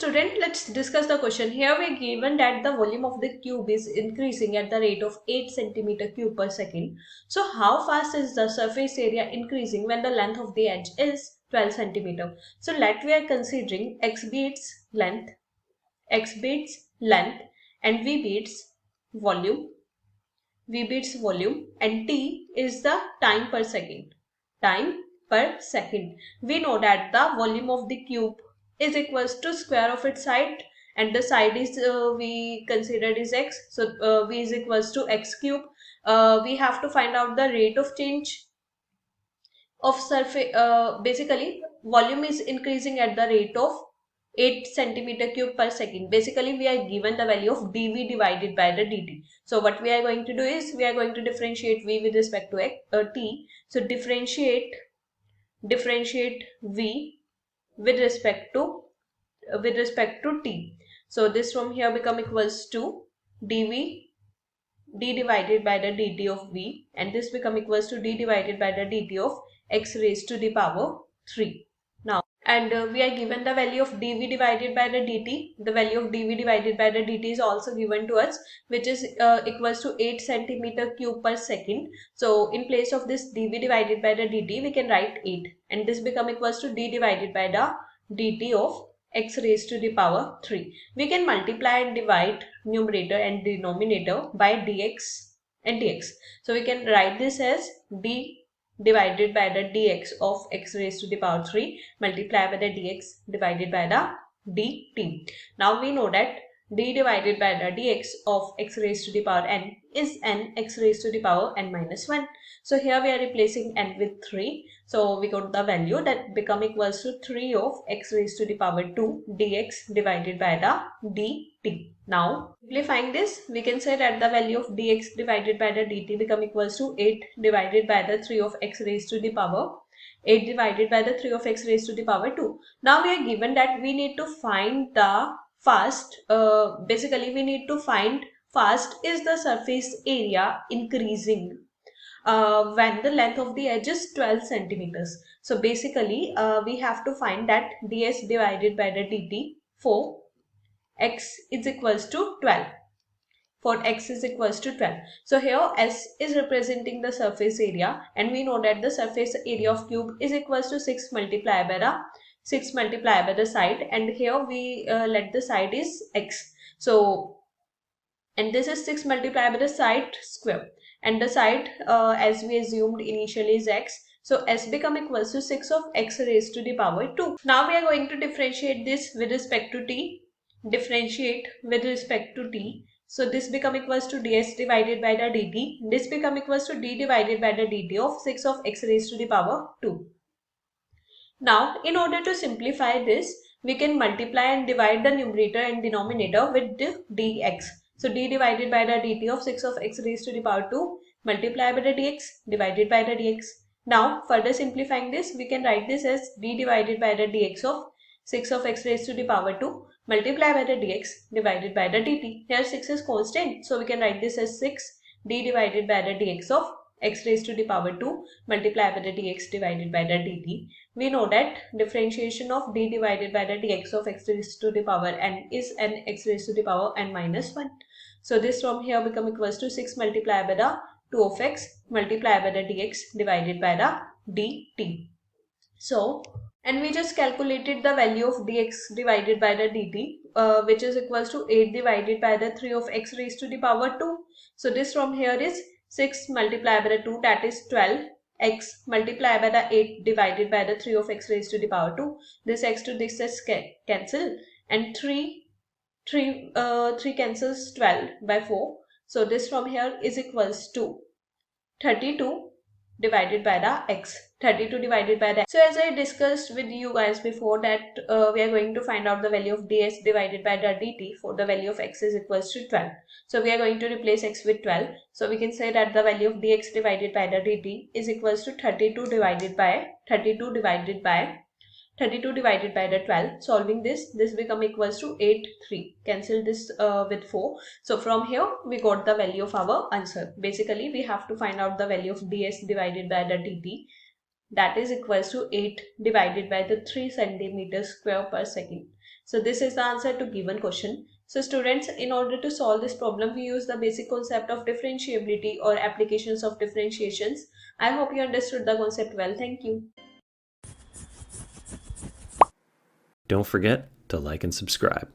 student, let's discuss the question. Here we are given that the volume of the cube is increasing at the rate of 8 centimeter cube per second. So how fast is the surface area increasing when the length of the edge is 12 centimeter? So let we are considering x beats length, and v beats volume, and t is the time per second. We know that the volume of the cube is equals to square of its side, and the side is we considered is x, so v is equals to x cube. We have to find out the rate of change of surface. Basically volume is increasing at the rate of 8 centimeter cube per second. Basically we are given the value of dv divided by the dt. So what we are going to do is we are going to differentiate v with respect to t. So differentiate v with respect to t. So this from here become equals to d divided by the dt of v, and this become equals to d divided by the dt of x raised to the power 3. Now, and we are given the value of dv divided by the dt. The value of dv divided by the dt is also given to us, which is equals to 8 centimeter cube per second. So in place of this dv divided by the dt, we can write 8, and this become equals to d divided by the dt of x raised to the power 3. We can multiply and divide numerator and denominator by dx and dx. So we can write this as d divided by the dx of x raised to the power 3 multiplied by the dx divided by the dt. Now we know that d divided by the dx of x raised to the power n is n x raised to the power n minus 1. So here we are replacing n with 3. So we got the value that become equals to 3 of x raised to the power 2 dx divided by the dt. Now simplifying this, we can say that the value of dx divided by the dt become equals to 8 divided by the 3 of x raised to the power 8 divided by the 3 of x raised to the power 2. Now we are given that we need to find the basically we need to find fast is the surface area increasing when the length of the edge is 12 centimeters. So basically we have to find that ds divided by the dt for x is equals to 12. For x is equals to 12. So here s is representing the surface area, and we know that the surface area of cube is equals to 6 multiplied by the side, and here we let the side is x. So and this is 6 multiplied by the side square, and the side as we assumed initially is x. So s become equals to 6 of x raised to the power 2. Now we are going to differentiate this with respect to t. So this become equals to ds divided by the dt. This become equals to d divided by the dt of 6 of x raised to the power 2. Now in order to simplify this, we can multiply and divide the numerator and denominator with the dx. So d divided by the dt of 6 of x raised to the power 2 multiplied by the dx divided by the dx. Now further simplifying this, we can write this as d divided by the dx of 6 of x raised to the power 2 multiplied by the dx divided by the dt. Here 6 is constant, so we can write this as 6 d divided by the dx of x raised to the power 2 multiplied by the dx divided by the dt. We know that differentiation of d divided by the dx of x raised to the power n is n x raised to the power n minus 1. So this from here become equals to 6 multiplied by the 2 of x multiplied by the dx divided by the dt. So, and we just calculated the value of dx divided by the dt, which is equals to 8 divided by the 3 of x raised to the power 2. So this from here is 6 multiplied by the 2, that is 12 x multiplied by the 8 divided by the 3 of x raised to the power 2. This x to this is cancel, and 3 cancels 12 by 4. So this from here is equals to 32 divided by the x. 32 divided by the x. So as I discussed with you guys before that we are going to find out the value of ds divided by the dt for the value of x is equals to 12. So we are going to replace x with 12. So we can say that the value of dx divided by the dt is equals to 32 divided by the 12. Solving this become equals to 8, 3. Cancel this with 4. So from here we got the value of our answer. Basically we have to find out the value of ds divided by the dt, that is equals to 8 divided by the 3 centimeters square per second. So this is the answer to given question. So students, in order to solve this problem, we use the basic concept of differentiability or applications of differentiations. I hope you understood the concept well. Thank you. Don't forget to like and subscribe.